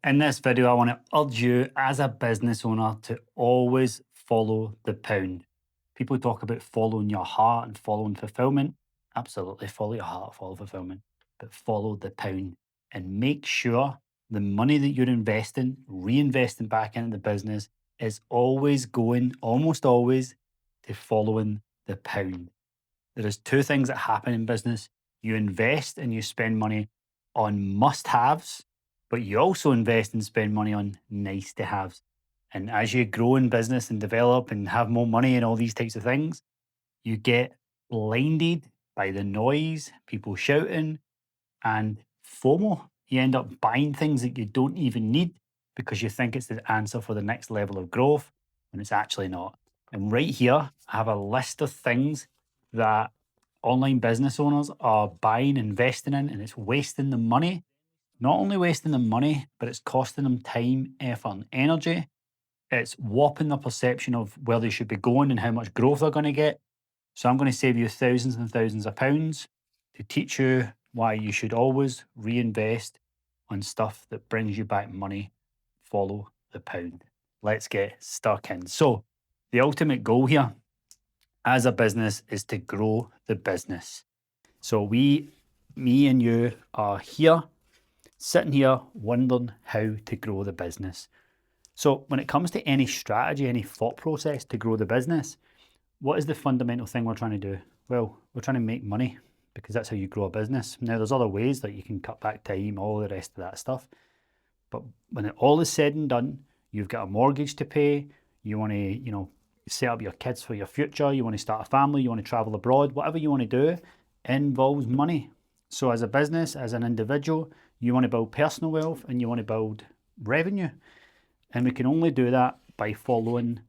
In this video, I want to urge you as a business owner to always follow the pound. People talk about following your heart and following fulfillment. Absolutely, follow your heart, follow fulfillment, but follow the pound and make sure the money that you're investing, reinvesting back into the business, is always going, almost always, to following the pound. There is two things that happen in business. You invest and you spend money on must-haves, but you also invest and spend money on nice-to-haves. And as you grow in business and develop and have more money and all these types of things, you get blinded by the noise, people shouting, and FOMO. You end up buying things that you don't even need because you think it's the answer for the next level of growth when it's actually not. And right here, I have a list of things that online business owners are buying, investing in, and it's wasting the money. Not only wasting the money, but it's costing them time, effort, and energy. It's warping their perception of where they should be going and how much growth they're going to get. So I'm going to save you thousands and thousands of pounds to teach you why you should always reinvest on stuff that brings you back money. Follow the pound. Let's get stuck in. So the ultimate goal here as a business is to grow the business. So me and you are here, sitting here wondering how to grow the business. So when it comes to any strategy, any thought process to grow the business, what is the fundamental thing we're trying to do? Well, we're trying to make money because that's how you grow a business. Now, there's other ways that you can cut back time, all the rest of that stuff. But when it all is said and done, you've got a mortgage to pay, you want to, set up your kids for your future, you want to start a family, you want to travel abroad, whatever you want to do involves money. So as a business, as an individual, you want to build personal wealth and you want to build revenue. And we can only do that by following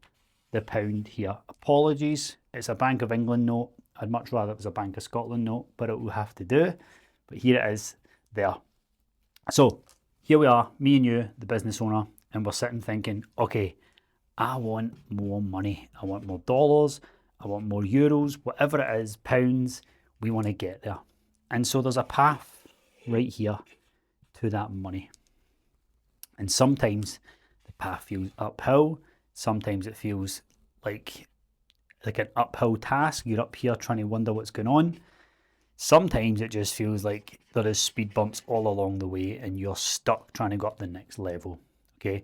the pound here. Apologies, it's a Bank of England note. I'd much rather it was a Bank of Scotland note, but it will have to do. But here it is there. So here we are, me and you, the business owner, and we're sitting thinking, okay, I want more money. I want more dollars. I want more euros, whatever it is, pounds. We want to get there. And so there's a path right here to that money. And sometimes the path feels uphill. Sometimes it feels like an uphill task. You're up here trying to wonder what's going on. Sometimes it just feels like there is speed bumps all along the way and you're stuck trying to go up the next level. Okay.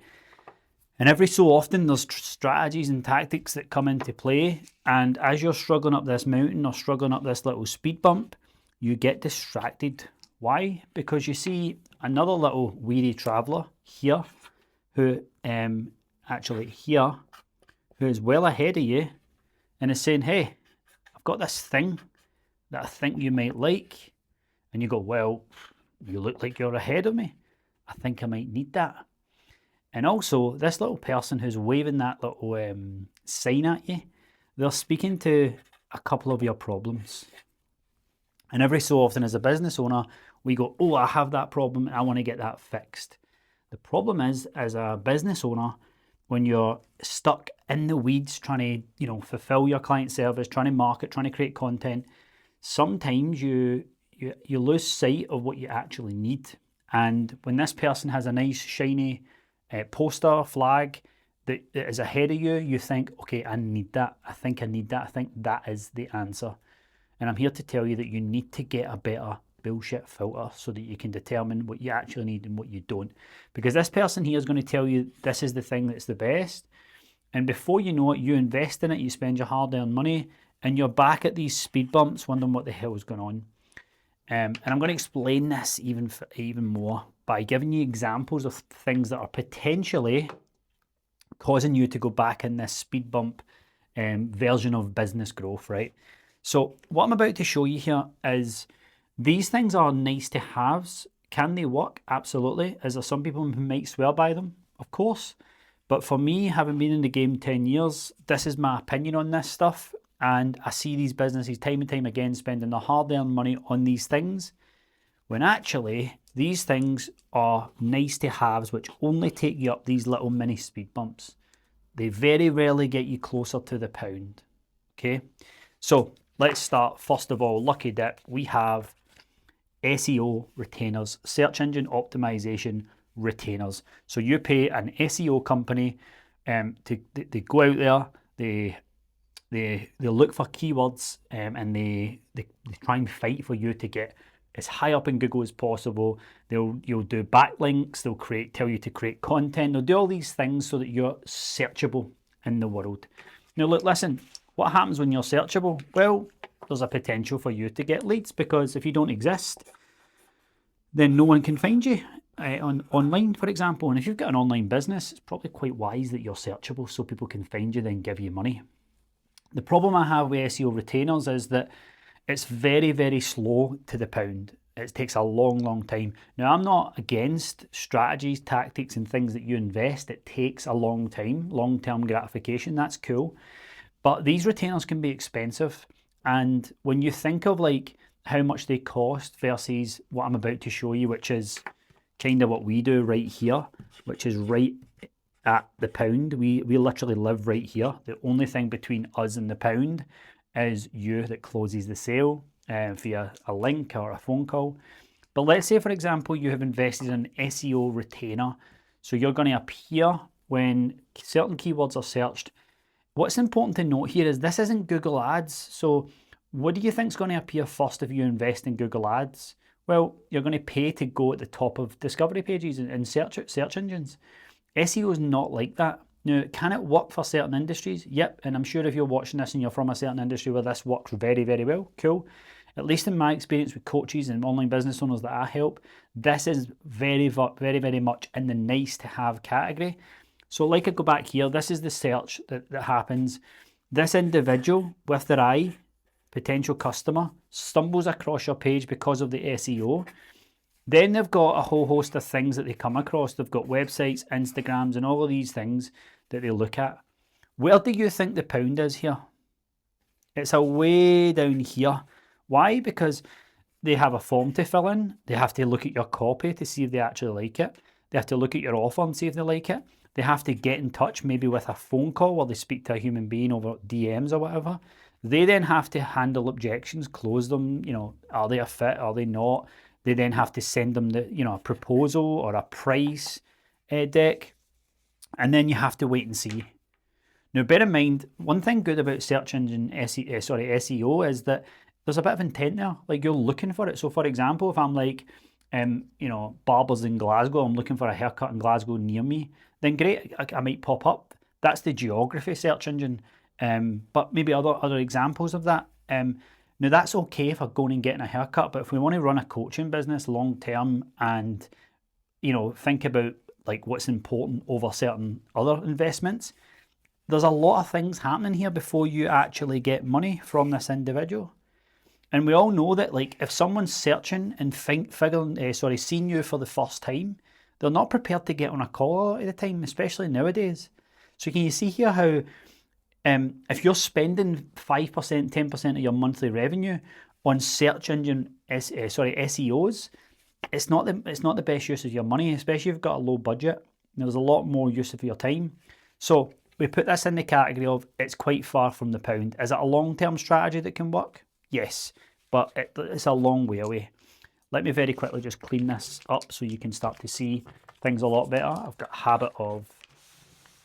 And every so often there's strategies and tactics that come into play. And as you're struggling up this mountain or struggling up this little speed bump, you get distracted. Why? Because you see another little weary traveller here who who is well ahead of you and is saying, hey, I've got this thing that I think you might like. And you go, well, you look like you're ahead of me. I think I might need that. And also, this little person who's waving that little sign at you, they're speaking to a couple of your problems. And every so often as a business owner, we go, oh, I have that problem and I want to get that fixed. The problem is, as a business owner, when you're stuck in the weeds trying to, fulfill your client service, trying to market, trying to create content, sometimes you lose sight of what you actually need. And when this person has a nice, shiny poster, flag that is ahead of you, you think, okay, I need that. I think I need that. I think that is the answer. And I'm here to tell you that you need to get a better bullshit filter so that you can determine what you actually need and what you don't. Because this person here is going to tell you this is the thing that's the best. And before you know it, you invest in it, you spend your hard-earned money, and you're back at these speed bumps wondering what the hell is going on. And I'm going to explain this even more by giving you examples of things that are potentially causing you to go back in this speed bump version of business growth, right? So what I'm about to show you here is these things are nice to haves. Can they work? Absolutely. Is there some people who might swear by them? Of course. But for me, having been in the game 10 years, this is my opinion on this stuff. And I see these businesses time and time again spending their hard-earned money on these things, when actually these things are nice to haves which only take you up these little mini speed bumps. They very rarely get you closer to the pound. Okay, so let's start. First of all, Lucky Dip, we have SEO retainers, search engine optimization retainers. So you pay an SEO company they go out there, they look for keywords, and they try and fight for you to get as high up in Google as possible. You'll do backlinks, tell you to create content, they'll do all these things so that you're searchable in the world. Now look, listen, what happens when you're searchable? Well, there's a potential for you to get leads, because if you don't exist, then no one can find you online, for example. And if you've got an online business, it's probably quite wise that you're searchable so people can find you, then give you money. The problem I have with SEO retainers is that it's very, very slow to the pound. It takes a long, long time. Now, I'm not against strategies, tactics, and things that you invest. It takes a long time, long-term gratification. That's cool. But these retainers can be expensive. And when you think of like how much they cost versus what I'm about to show you, which is kind of what we do right here, which is right at the pound. We literally live right here. The only thing between us and the pound is you that closes the sale via a link or a phone call. But let's say, for example, you have invested in an SEO retainer. So you're going to appear when certain keywords are searched. What's important to note here is this isn't Google Ads. So what do you think is going to appear first if you invest in Google Ads? Well, you're going to pay to go at the top of discovery pages and search engines. SEO is not like that. Now, can it work for certain industries? Yep, and I'm sure if you're watching this and you're from a certain industry where this works very, very well, cool. At least in my experience with coaches and online business owners that I help, this is very, very, very much in the nice to have category. So like I go back here, this is the search that happens. This individual with their eye, potential customer, stumbles across your page because of the SEO. Then they've got a whole host of things that they come across. They've got websites, Instagrams, and all of these things that they look at. Where do you think the pound is here? It's a way down here. Why? Because they have a form to fill in. They have to look at your copy to see if they actually like it. They have to look at your offer and see if they like it. They have to get in touch maybe with a phone call where they speak to a human being over DMs or whatever. They then have to handle objections, close them. Are they a fit? Are they not? They then have to send them a proposal or a price deck, and then you have to wait and see. Now, bear in mind, one thing good about search engine SEO is that there's a bit of intent there. Like, you're looking for it. So, for example, if I'm like, barbers in Glasgow, I'm looking for a haircut in Glasgow near me, then great, I might pop up. That's the geography search engine. But maybe other examples of that. Now, that's okay for going and getting a haircut, but if we want to run a coaching business long term and think about like what's important over certain other investments, there's a lot of things happening here before you actually get money from this individual. And we all know that, like, if someone's searching and seeing you for the first time, they're not prepared to get on a call a lot of the time, especially nowadays. So can you see here how if you're spending 5%, 10% of your monthly revenue on search engine SEOs, it's not the best use of your money, especially if you've got a low budget. There's a lot more use of your time. So we put this in the category of it's quite far from the pound. Is it a long-term strategy that can work? Yes, but it's a long way away. Let me very quickly just clean this up so you can start to see things a lot better. I've got a habit of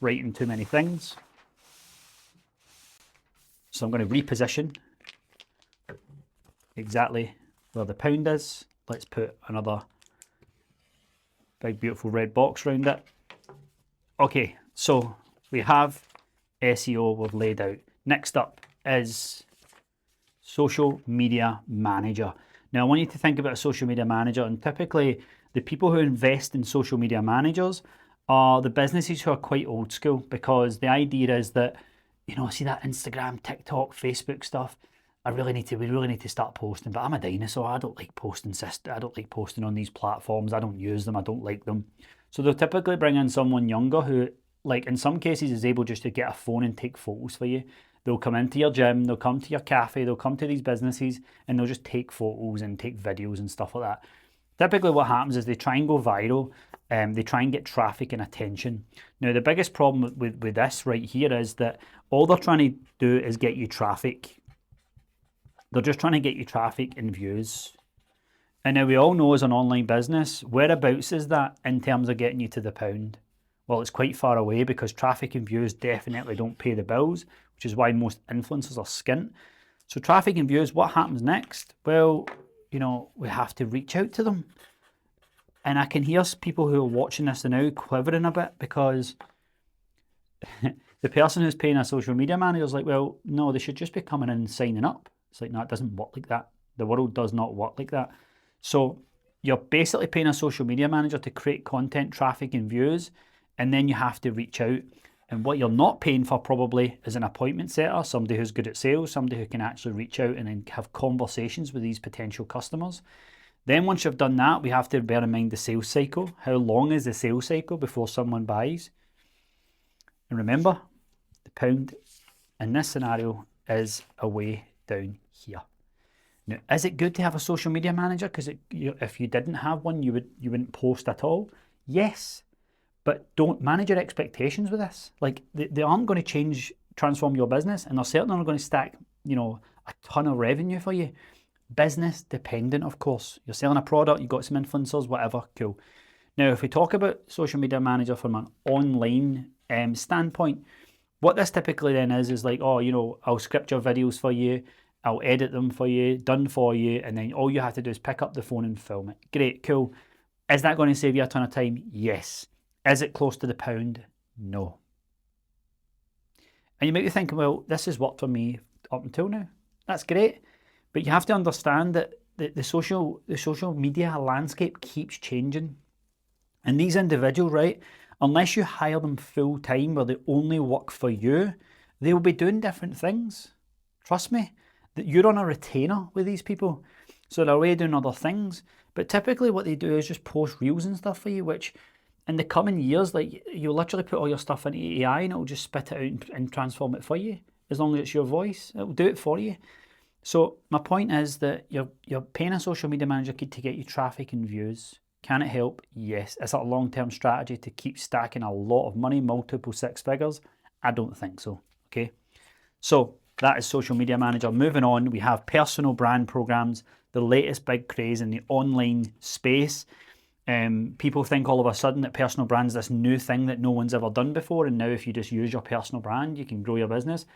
writing too many things. So I'm going to reposition exactly where the pound is. Let's put another big, beautiful red box around it. Okay, so we have SEO we've laid out. Next up is social media manager. Now, I want you to think about a social media manager, and typically the people who invest in social media managers are the businesses who are quite old school, because the idea is that, see that Instagram, TikTok, Facebook stuff, we really need to start posting, but I'm a dinosaur. I don't like posting on these platforms. I don't use them. I don't like them. So they'll typically bring in someone younger who, like, in some cases is able just to get a phone and take photos for you. They'll come into your gym, they'll come to your cafe, they'll come to these businesses, and they'll just take photos and take videos and stuff like that. Typically what happens is they try and go viral, they try and get traffic and attention. Now, the biggest problem with this right here is that all they're trying to do is get you traffic. They're just trying to get you traffic and views. And now we all know as an online business, whereabouts is that in terms of getting you to the pound? Well, it's quite far away because traffic and views definitely don't pay the bills, which is why most influencers are skint. So traffic and views, what happens next? Well, we have to reach out to them. And I can hear people who are watching this now quivering a bit because the person who's paying a social media manager is like, well, no, they should just be coming in and signing up. It's like, no, it doesn't work like that. The world does not work like that. So you're basically paying a social media manager to create content, traffic and views, and then you have to reach out. And what you're not paying for probably is an appointment setter, somebody who's good at sales, somebody who can actually reach out and then have conversations with these potential customers. Then once you've done that, we have to bear in mind the sales cycle. How long is the sales cycle before someone buys? And remember, the pound in this scenario is away down here. Now, is it good to have a social media manager? Because if you didn't have one, you wouldn't post at all. Yes, but don't manage your expectations with this. Like they aren't going to transform your business, and they're certainly not going to stack, a ton of revenue for you. Business dependent, of course. You're selling a product, you've got some influencers, whatever, cool. Now, if we talk about social media manager from an online standpoint, what this typically then is like, I'll script your videos for you, I'll edit them for you, done for you, and then all you have to do is pick up the phone and film it. Great, cool. Is that going to save you a ton of time? Yes. Is it close to the pound? No. And you might be thinking, well, this has worked for me up until now. That's great. But you have to understand that the social media landscape keeps changing. And these individuals, right, unless you hire them full time where they only work for you, they will be doing different things. Trust me, that you're on a retainer with these people. So they're away doing other things. But typically what they do is just post reels and stuff for you, which in the coming years, like you'll literally put all your stuff into AI and it'll just spit it out and transform it for you. As long as it's your voice, it'll do it for you. So my point is that you're paying a social media manager to get you traffic and views. Can it help? Yes. Is it a long-term strategy to keep stacking a lot of money, multiple six figures? I don't think so, okay? So that is social media manager. Moving on, we have personal brand programs, the latest big craze in the online space. People think all of a sudden that personal brand is this new thing that no one's ever done before, and now if you just use your personal brand, you can grow your business.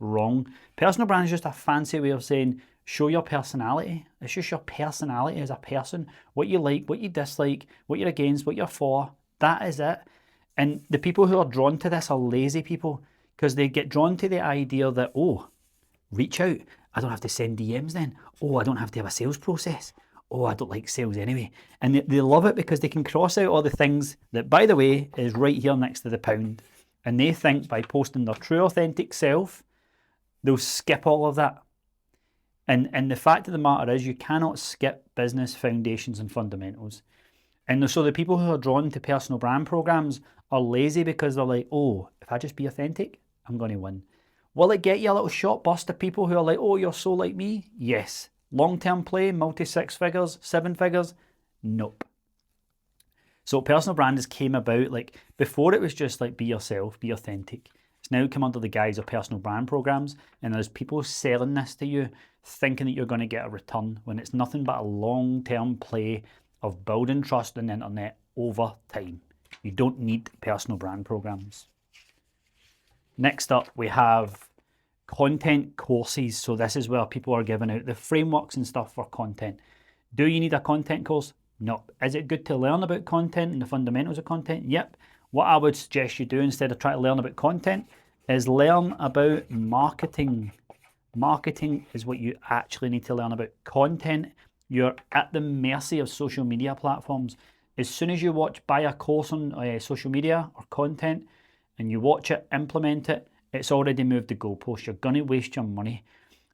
Wrong. Personal brand is just a fancy way of saying show your personality. It's just your personality as a person, what you like, what you dislike, what you're against, what you're for. That is it. And the people who are drawn to this are lazy people because they get drawn to the idea that, reach out. I don't have to send DMs then. I don't have to have a sales process. I don't like sales anyway. And they love it because they can cross out all the things that, by the way, is right here next to the pound. And they think by posting their true authentic self, they'll skip all of that. And the fact of the matter is you cannot skip business foundations and fundamentals. And so the people who are drawn to personal brand programs are lazy because they're like, if I just be authentic, I'm going to win. Will it get you a little short burst of people who are like, you're so like me? Yes. Long-term play, multi-six figures, seven figures? Nope. So personal brand has came about, like before it was just like be yourself, be authentic. It's now come under the guise of personal brand programs, and there's people selling this to you thinking that you're going to get a return when it's nothing but a long-term play of building trust on the internet over time. You don't need personal brand programs. Next up, we have content courses. So this is where people are giving out the frameworks and stuff for content. Do you need a content course? No. Is it good to learn about content and the fundamentals of content? Yep. What I would suggest you do instead of trying to learn about content is learn about marketing. Marketing is what you actually need to learn about. Content, you're at the mercy of social media platforms. As soon as you buy a course on social media or content and you watch it, implement it, it's already moved the goalpost. You're going to waste your money.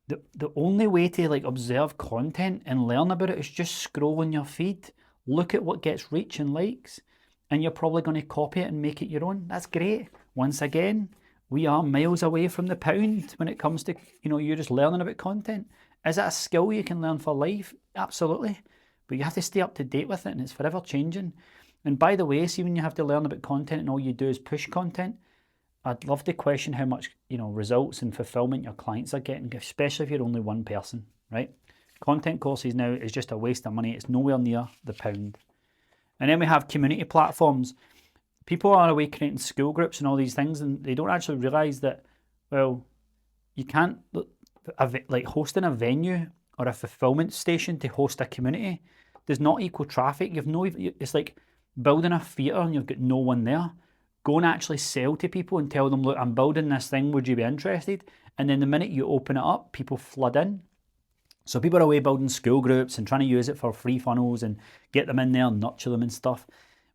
The only way to observe content and learn about it is just scroll on your feed. Look at what gets reach and likes, and you're probably going to copy it and make it your own. That's great. Once again, we are miles away from the pound when it comes to, you're just learning about content. Is it a skill you can learn for life? Absolutely. But you have to stay up to date with it, and it's forever changing. And by the way, see, when you have to learn about content and all you do is push content, I'd love to question how much, results and fulfillment your clients are getting, especially if you're only one person, right? Content courses now is just a waste of money. It's nowhere near the pound. And then we have community platforms. People are away creating school groups and all these things, and they don't actually realise that, well, you can't, like hosting a venue or a fulfillment station to host a community does not equal traffic. You've no, it's like building a theatre and you've got no one there. Go and actually sell to people and tell them, look, I'm building this thing, would you be interested? And then the minute you open it up, people flood in. So people are away building school groups and trying to use it for free funnels and get them in there and nurture them and stuff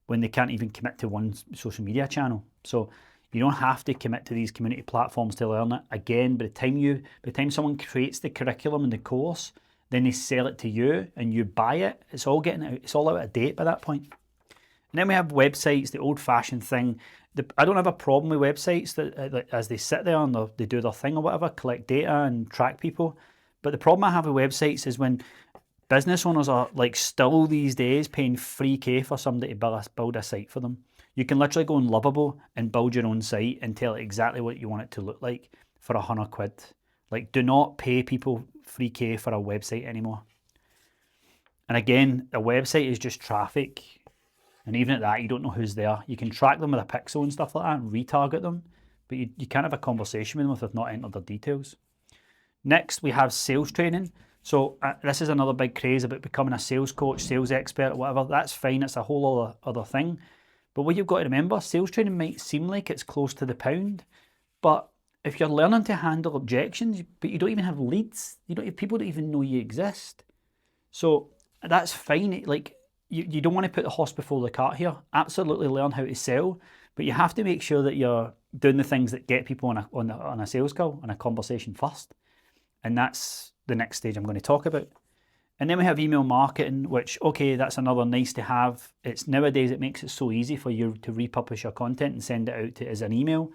when they can't even commit to one social media channel. So you don't have to commit to these community platforms to learn it. Again, by the time someone creates the curriculum and the course, then they sell it to you and you buy it. It's all out of date by that point. And then we have websites, the old-fashioned thing. I don't have a problem with websites that as they sit there and they do their thing or whatever, collect data and track people. But the problem I have with websites is when business owners are like still these days paying $3K for somebody to build a site for them. You can literally go on Lovable and build your own site and tell it exactly what you want it to look like for £100. Like, do not pay people $3K for a website anymore. And again, a website is just traffic. And even at that, you don't know who's there. You can track them with a pixel and stuff like that and retarget them, but you can't have a conversation with them if they've not entered their details. Next, we have sales training. So this is another big craze about becoming a sales coach, sales expert, whatever. That's fine. It's a whole other thing. But what you've got to remember, sales training might seem like it's close to the pound, but if you're learning to handle objections, but you don't even have leads, people don't even know you exist. So that's fine. Like you don't want to put the horse before the cart here. Absolutely learn how to sell, but you have to make sure that you're doing the things that get people on a sales call, on a conversation first. And that's the next stage I'm going to talk about. And then we have email marketing, which, okay, that's another nice to have. It's nowadays, it makes it so easy for you to republish your content and send it out as an email.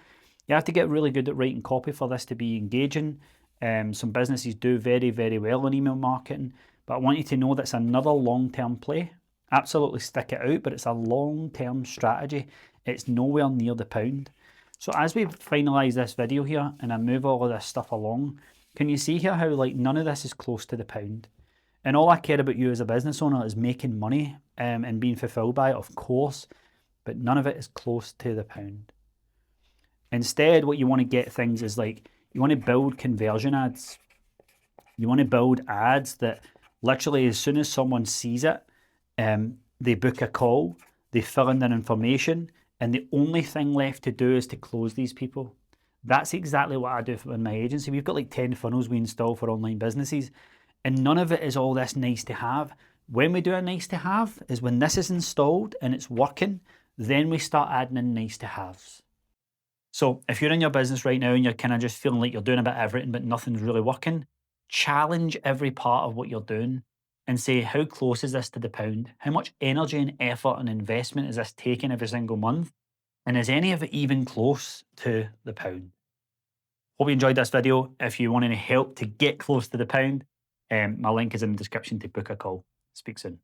You have to get really good at writing copy for this to be engaging. Some businesses do very, very well in email marketing, but I want you to know that's another long-term play. Absolutely stick it out, but it's a long-term strategy. It's nowhere near the pound. So as we finalize this video here and I move all of this stuff along, can you see here how like none of this is close to the pound? And all I care about you as a business owner is making money and being fulfilled by it, of course, but none of it is close to the pound. Instead, what you want to get things is like, you want to build conversion ads. You want to build ads that literally as soon as someone sees it, they book a call, they fill in their information, and the only thing left to do is to close these people. That's exactly what I do in my agency. We've got like 10 funnels we install for online businesses, and none of it is all this nice to have. When we do a nice to have is when this is installed and it's working, then we start adding in nice to haves. So if you're in your business right now and you're kind of just feeling like you're doing a bit of everything, but nothing's really working, challenge every part of what you're doing and say, how close is this to the pound? How much energy and effort and investment is this taking every single month? And is any of it even close to the pound? Hope you enjoyed this video. If you want any help to get close to the pound, my link is in the description to book a call. Speak soon.